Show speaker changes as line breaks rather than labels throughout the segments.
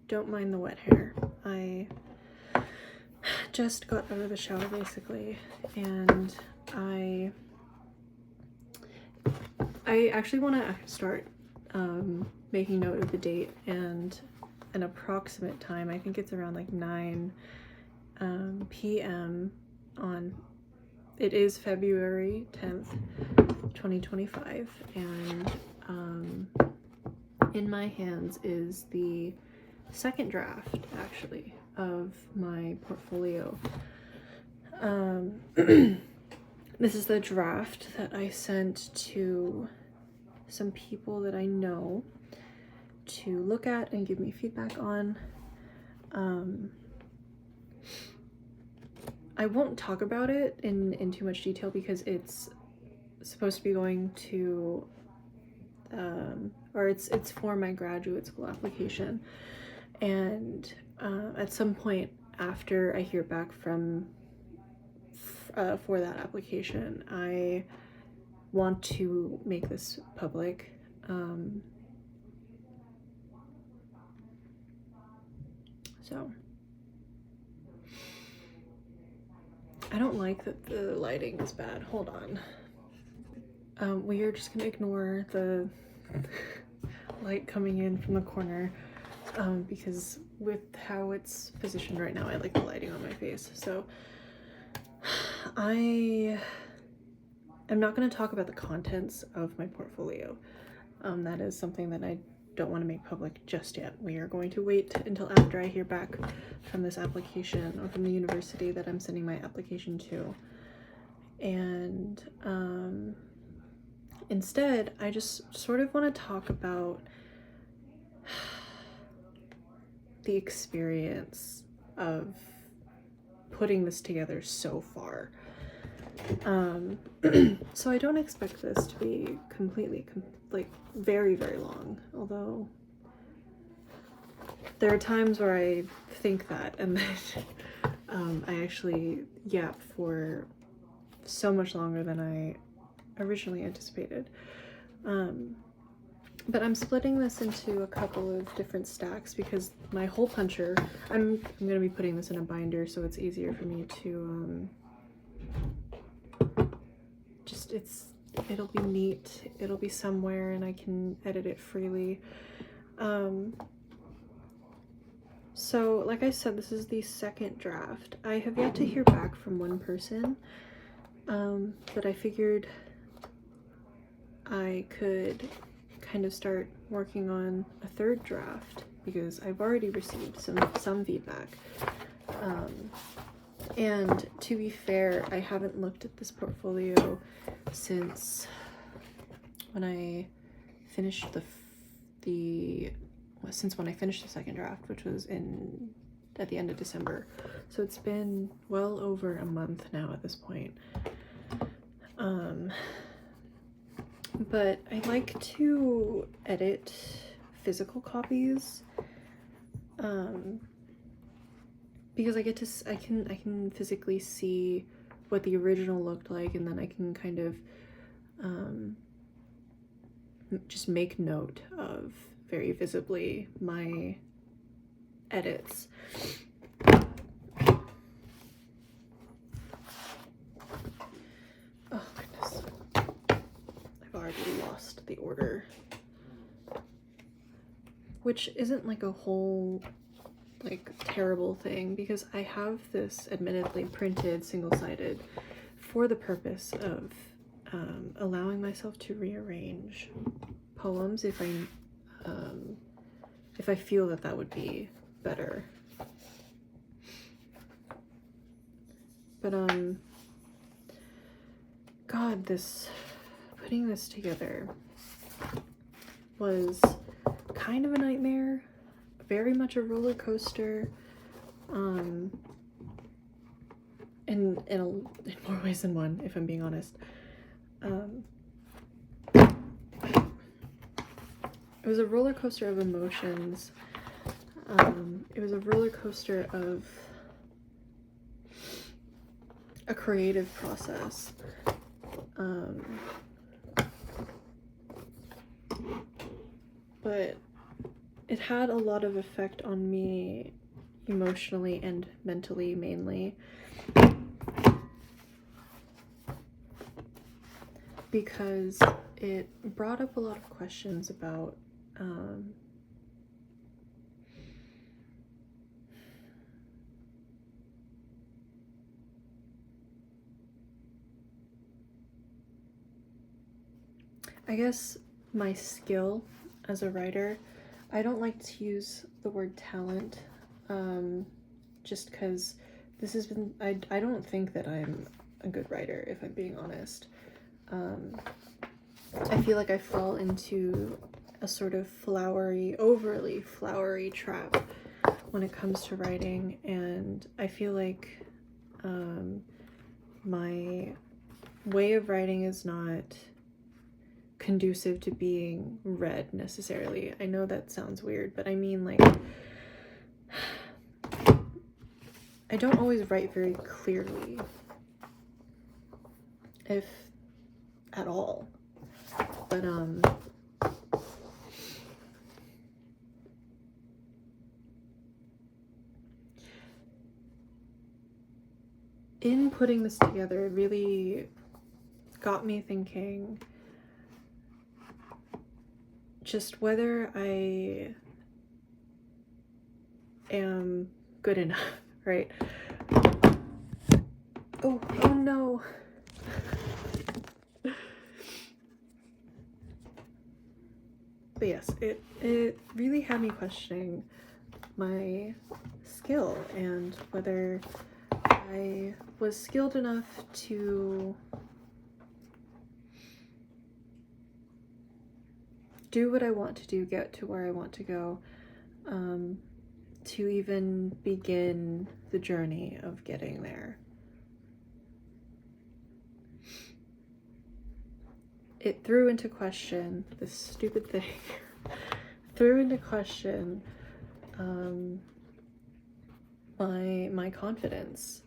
Don't mind the wet hair. I just got out of the shower basically, and I actually want to start making note of the date and an approximate time. I think it's around like 9 p.m. on, it is February 10th, 2025, and in my hands is the second draft actually of my portfolio. This is the draft that I sent to some people that I know to look at and give me feedback on. I won't talk about it in too much detail because it's supposed to be going to or it's for my graduate school application, and at some point after I hear back from for that application, I want to make this public. So I don't like that the lighting is bad. Hold on. We are just gonna ignore the light coming in from the corner because with how it's positioned right now, I like the lighting on my face. So I am not going to talk about the contents of my portfolio. That is something that I don't want to make public just yet. We are going to wait until after I hear back from this application or from the university that I'm sending my application to. And instead, I just sort of want to talk about the experience of putting this together so far. So I don't expect this to be completely like very long, although there are times where I think that and then I actually yap for so much longer than I originally anticipated. But I'm splitting this into a couple of different stacks because my hole puncher, I'm gonna be putting this in a binder so it's easier for me to it'll be neat, it'll be somewhere and I can edit it freely. So like I said, this is the second draft. I have yet to hear back from one person, but I figured I could kind of start working on a third draft because I've already received some feedback. And to be fair, I haven't looked at this portfolio since when I finished since when I finished the second draft, which was at the end of December. So it's been well over a month now at this point. But I like to edit physical copies because I can physically see what the original looked like, and then I can kind of just make note of very visibly my edits. Oh goodness, I've already lost the order, which isn't like a whole like terrible thing because I have this admittedly printed single-sided for the purpose of allowing myself to rearrange poems if I feel that would be better. But God, putting this together was kind of a nightmare, very much a roller coaster, in more ways than one, if I'm being honest. It was a roller coaster of emotions. It was a roller coaster of a creative process. but it had a lot of effect on me emotionally and mentally, mainly because it brought up a lot of questions about I guess my skill as a writer. I don't like to use the word talent, just because this has been, I don't think that I'm a good writer, if I'm being honest. I feel like I fall into a sort of overly flowery trap when it comes to writing, and I feel like my way of writing is not conducive to being read necessarily. I know that sounds weird, but I mean, like, I don't always write very clearly, if at all. But in putting this together, it really got me thinking just whether I am good enough, right? Oh no. But yes, it really had me questioning my skill and whether I was skilled enough to do what I want to do, get to where I want to go, to even begin the journey of getting there. It threw into question, this stupid thing, threw into question my confidence,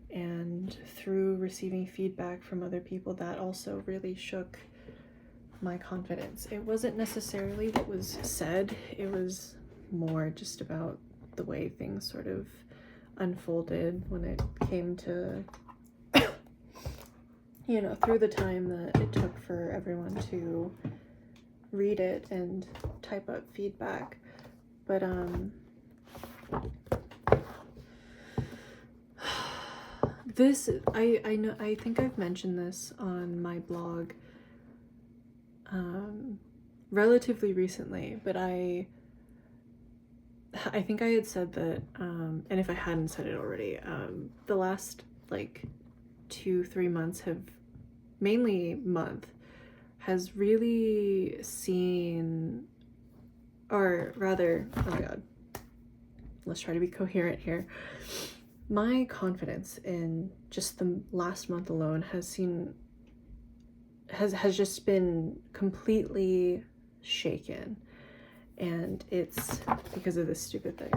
and through receiving feedback from other people, that also really shook my confidence. It wasn't necessarily what was said, it was more just about the way things sort of unfolded when it came to, you know, through the time that it took for everyone to read it and type up feedback. But this, I know, I think I've mentioned this on my blog relatively recently, but I think I had said that, and if I hadn't said it already, the last like 2-3 months has really seen, or rather, oh my god, let's try to be coherent here. My confidence in just the last month alone has just been completely shaken, and it's because of this stupid thing.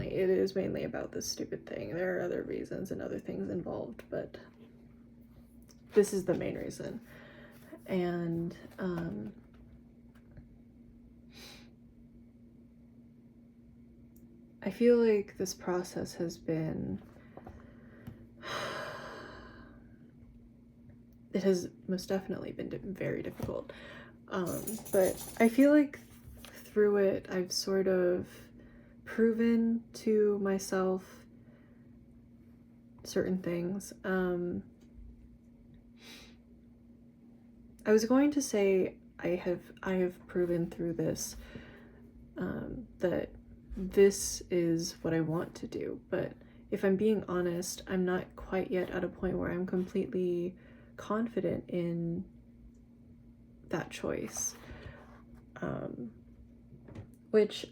It is mainly about this stupid thing. There are other reasons and other things involved, but this is the main reason. And I feel like this process has been, it has most definitely been very difficult, but I feel like through it I've sort of proven to myself certain things. I was going to say I have proven through this that this is what I want to do, but if I'm being honest, I'm not quite yet at a point where I'm completely confident in that choice, which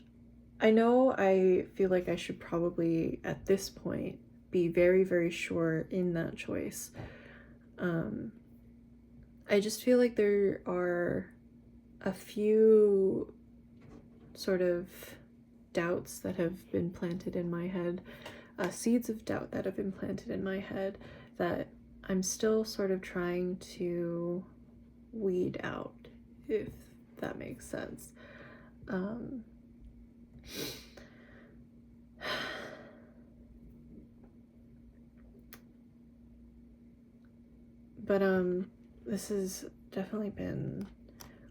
I know I feel like I should probably at this point be very, very sure in that choice. I just feel like there are a few sort of doubts that have been planted in my head, seeds of doubt that have been planted in my head that I'm still sort of trying to weed out, if that makes sense. But this has definitely been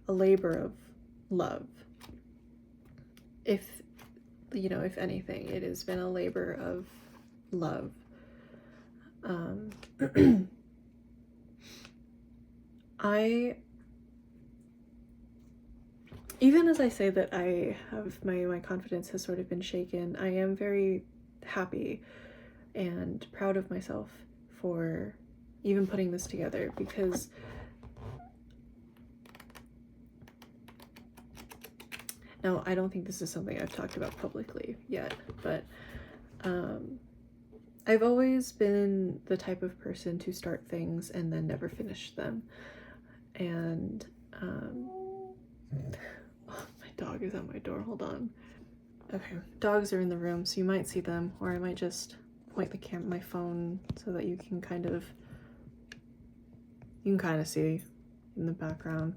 a labor of love. If anything, it has been a labor of love. Even as I say that I have my confidence has sort of been shaken, I am very happy and proud of myself for even putting this together, because now I don't think this is something I've talked about publicly yet, but I've always been the type of person to start things and then never finish them. And oh, my dog is at my door, hold on. Okay, dogs are in the room, so you might see them, or I might just point my phone so that you can kind of see in the background.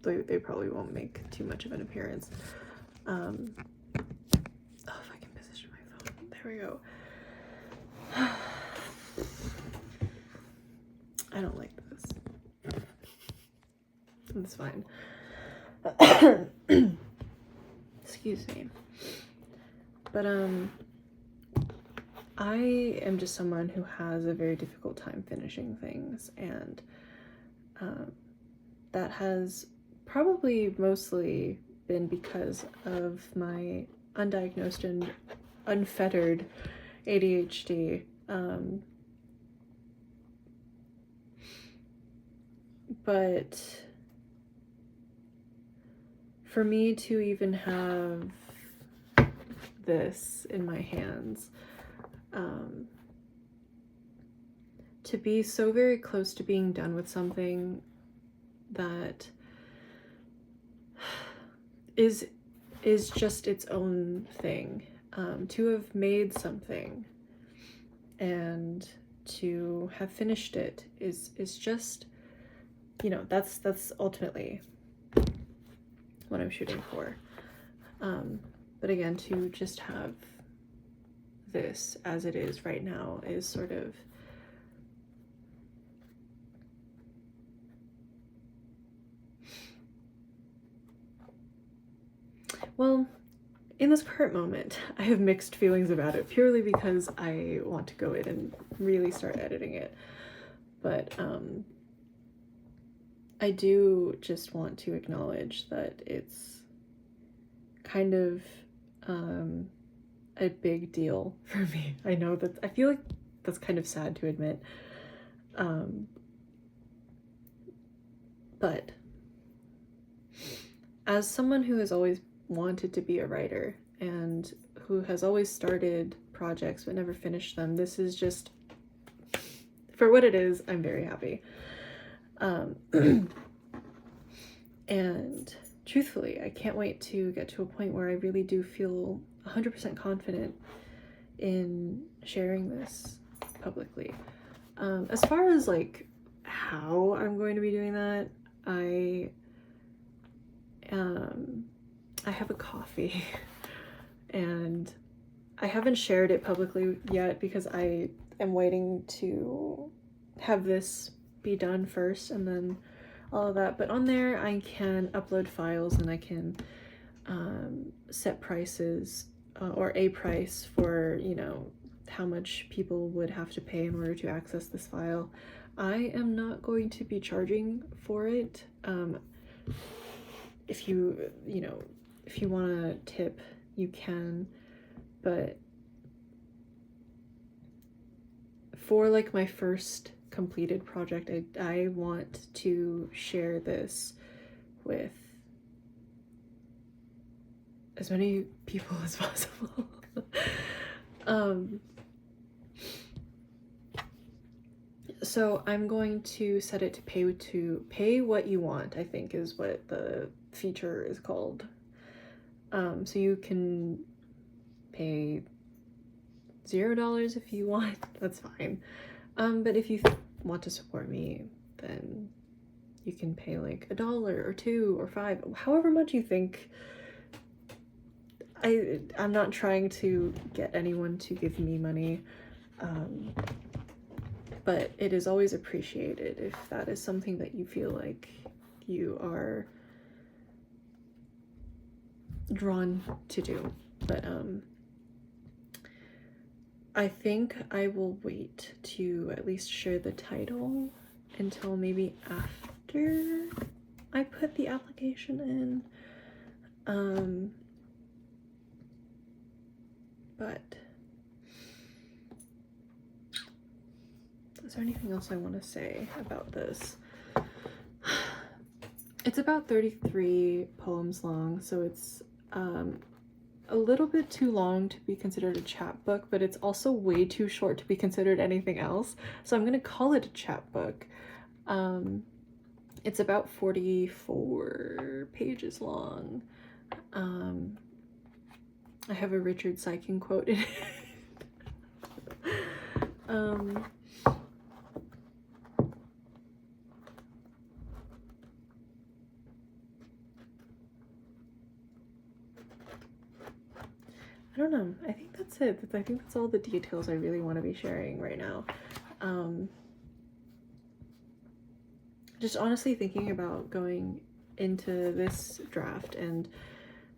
They probably won't make too much of an appearance. Oh, if I can position my phone. There we go. I don't like this. It's fine. Excuse me. But I am just someone who has a very difficult time finishing things, and that has probably mostly been because of my undiagnosed and unfettered ADHD. But for me to even have this in my hands, to be so very close to being done with something that is just its own thing, to have made something and to have finished it is just, that's ultimately what I'm shooting for. But again, to just have this as it is right now is sort of well, in this current moment, I have mixed feelings about it, purely because I want to go in and really start editing it. But I do just want to acknowledge that it's kind of a big deal for me. I know that I feel like that's kind of sad to admit. But as someone who has always wanted to be a writer and who has always started projects but never finished them, this is just, for what it is, I'm very happy. And truthfully, I can't wait to get to a point where I really do feel 100% confident in sharing this publicly. As far as like how I'm going to be doing that, I have a coffee and I haven't shared it publicly yet because I am waiting to have this be done first and then all of that. But on there I can upload files and I can set prices or a price for, how much people would have to pay in order to access this file. I am not going to be charging for it. If you want to tip, you can, but for like my first completed project, I want to share this with as many people as possible. So I'm going to set it to pay what you want, I think is what the feature is called. So you can pay $0 if you want, that's fine. But if you want to support me, then you can pay like $1 or $2 or $5, however much you think. I'm not trying to get anyone to give me money, but it is always appreciated if that is something that you feel like you are drawn to do. But I think I will wait to at least share the title until maybe after I put the application in. But is there anything else I want to say about this? It's about 33 poems long, so it's a little bit too long to be considered a chapbook, but it's also way too short to be considered anything else. So I'm gonna call it a chapbook. It's about 44 pages long. I have a Richard Sykin quote in it. I don't know. I think that's it. I think that's all the details I really want to be sharing right now. Just honestly thinking about going into this draft and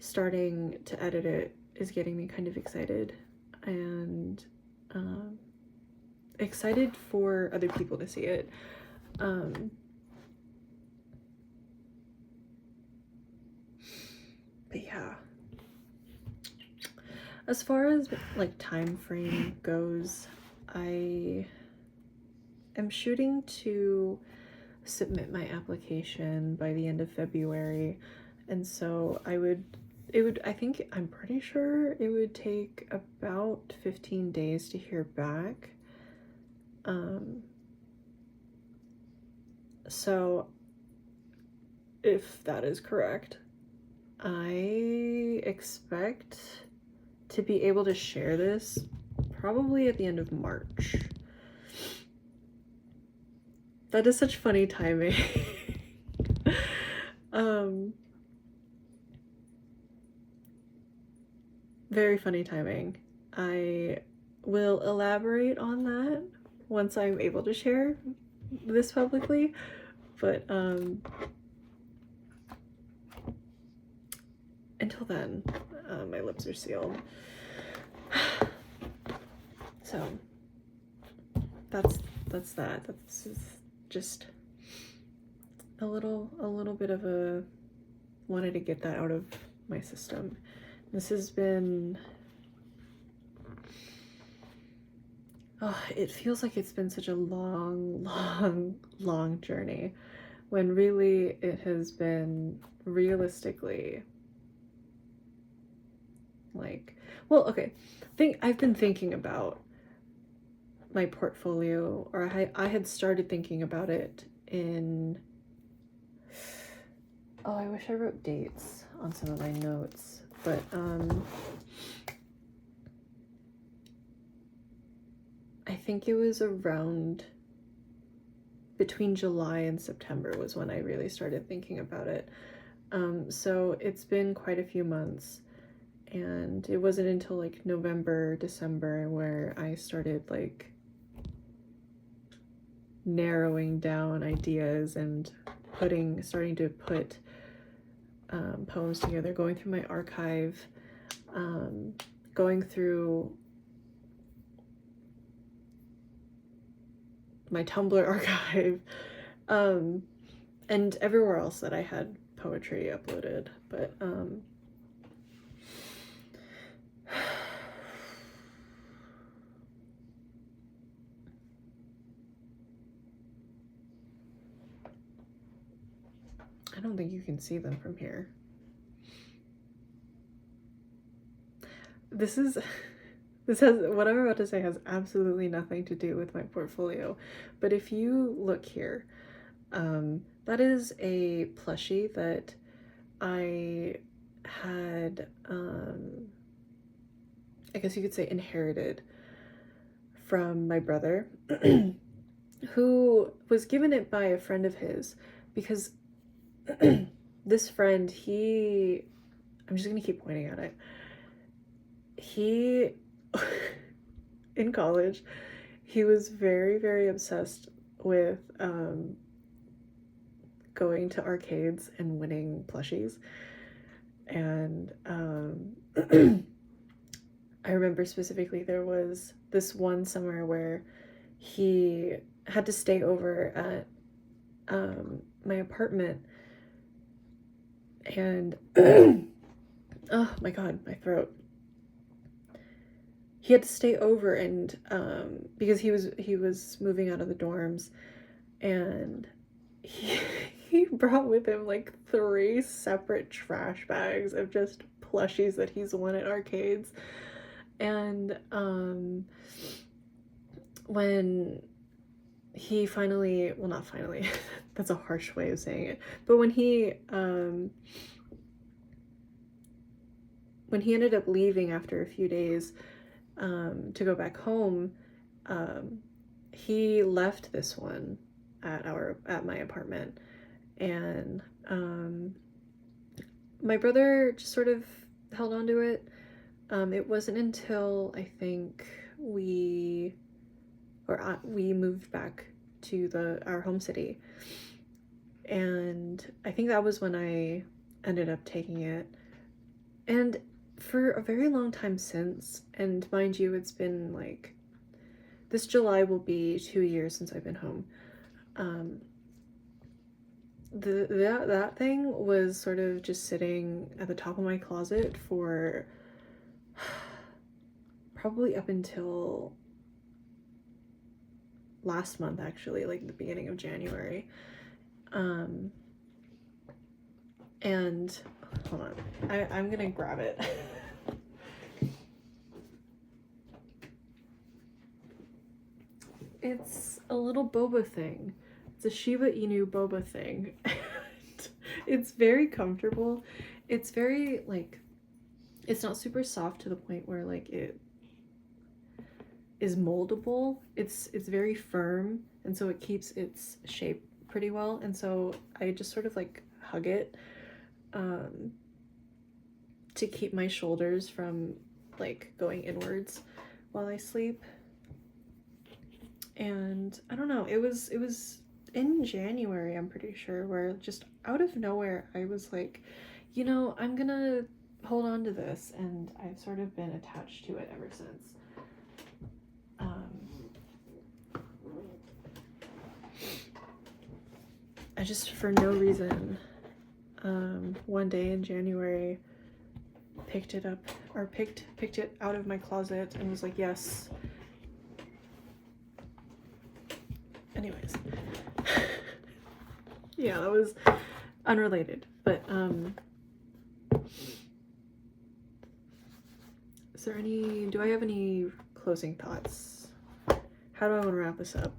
starting to edit it is getting me kind of excited, and excited for other people to see it. But yeah, as far as like time frame goes, I am shooting to submit my application by the end of February, and so I'm pretty sure it would take about 15 days to hear back. So if that is correct, I expect to be able to share this probably at the end of March. That is such funny timing. Very funny timing. I will elaborate on that once I'm able to share this publicly, but until then, my lips are sealed. So that's that. That's just a little bit of a, wanted to get that out of my system. This has been, it feels like it's been such a long journey, when really it has been realistically like, well, okay, I've been thinking about my portfolio, or I had started thinking about it in, I wish I wrote dates on some of my notes, but I think it was around between July and September was when I really started thinking about it. So it's been quite a few months, and it wasn't until like November, December where I started like narrowing down ideas and starting to put poems together, going through my archive, going through my Tumblr archive, and everywhere else that I had poetry uploaded. But I don't think you can see them from here. This has, what I'm about to say has absolutely nothing to do with my portfolio, but if you look here, that is a plushie that I had, I guess you could say inherited from my brother. who was given it by a friend of his, because this friend, I'm just gonna keep pointing at it. He, in college, he was very, very obsessed with going to arcades and winning plushies. And I remember specifically there was this one summer where he had to stay over at my apartment, and oh my god, my throat. He had to stay over, and because he was moving out of the dorms, and he brought with him like 3 separate trash bags of just plushies that he's won at arcades. And when he finally, well, not finally, that's a harsh way of saying it, but when he ended up leaving after a few days to go back home, he left this one at my apartment, and my brother just sort of held on to it. It wasn't until I think we moved back to our home city, and I think that was when I ended up taking it. And for a very long time since, and mind you, it's been like, this July will be 2 years since I've been home. That thing was sort of just sitting at the top of my closet for probably up until last month, actually, like the beginning of January. And hold on, I'm gonna grab it. It's a little boba thing. It's a Shiba Inu boba thing. It's very comfortable. It's very, like, it's not super soft to the point where, like, it is moldable. It's very firm, and so it keeps its shape pretty well, and so I just sort of, like, hug it to keep my shoulders from, like, going inwards while I sleep. And I don't know, it was in January, I'm pretty sure, where just out of nowhere I was like, you know, I'm gonna hold on to this, and I've sort of been attached to it ever since. I just, for no reason, one day in January, picked it up, or picked it out of my closet and was like, yes. Anyways. Yeah, that was unrelated, but do I have any closing thoughts? How do I want to wrap this up?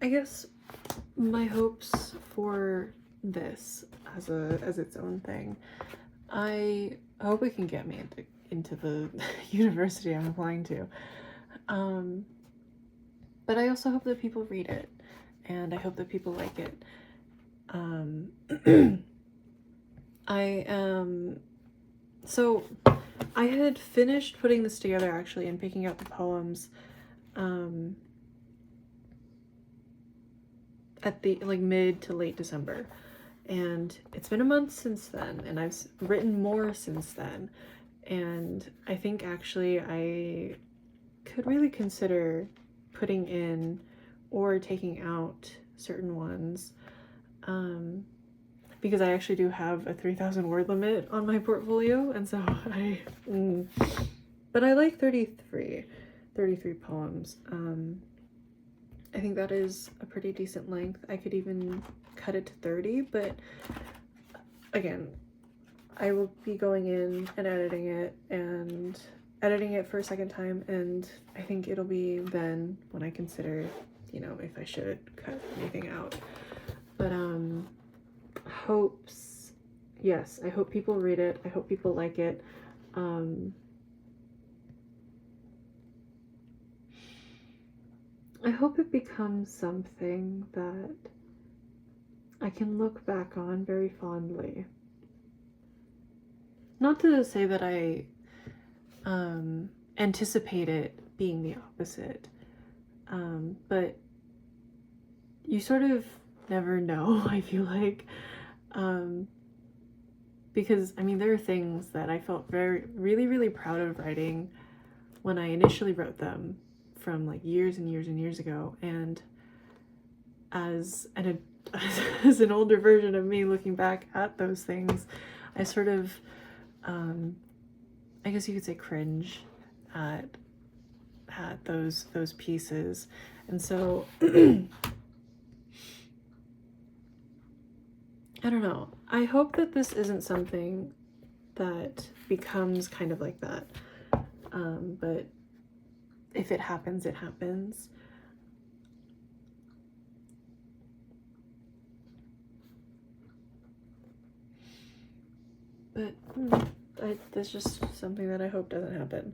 I guess my hopes for this as its own thing, I hope it can get me into the university I'm applying to, but I also hope that people read it, and I hope that people like it. So I had finished putting this together, actually, and picking out the poems at the, like, mid to late December, and it's been a month since then, and I've written more since then, and I think actually I could really consider putting in or taking out certain ones, because I actually do have a 3,000 word limit on my portfolio, and so but I like 33 poems. I think that is a pretty decent length. I could even cut it to 30, but again, I will be going in and editing it for a second time, and I think it'll be then when I consider, you know, if I should cut anything out. But hopes, yes, I hope people read it. I hope people like it. I hope it becomes something that I can look back on very fondly. Not to say that I anticipate it being the opposite, but you sort of never know, I feel like, because, I mean, there are things that I felt really proud of writing when I initially wrote them from like years and years and years ago, and as an older version of me looking back at those things, I sort of, I guess you could say, cringe at those pieces. And so I don't know. I hope that this isn't something that becomes kind of like that. But if it happens, it happens. But that's just something that I hope doesn't happen.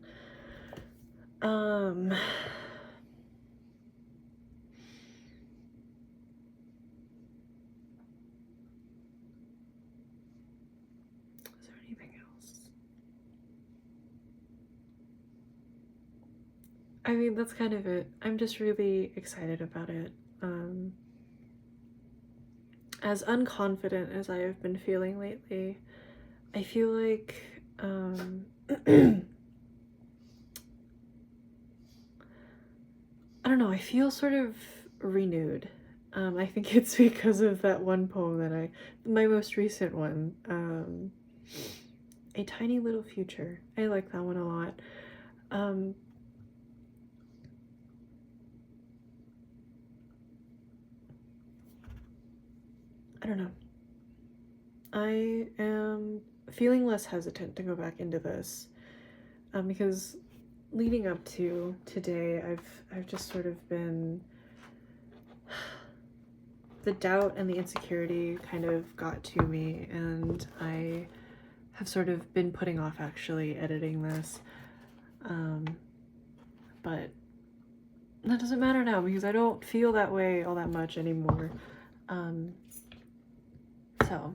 Is there anything else? I mean, that's kind of it. I'm just really excited about it. As unconfident as I have been feeling lately, I feel like I don't know, I feel sort of renewed. I think it's because of that one poem that my most recent one, A Tiny Little Future. I like that one a lot. I don't know. I am feeling less hesitant to go back into this, because leading up to today, I've just sort of been, the doubt and the insecurity kind of got to me, and I have sort of been putting off actually editing this, but that doesn't matter now because I don't feel that way all that much anymore. So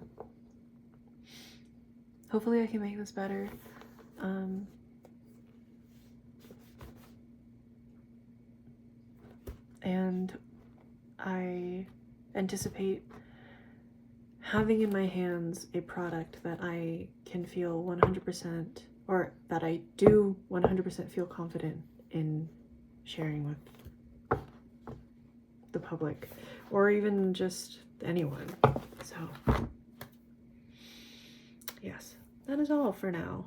hopefully I can make this better. And I anticipate having in my hands a product that I can feel 100%, or that I do 100% feel confident in sharing with the public, or even just anyone. So, yes, that is all for now.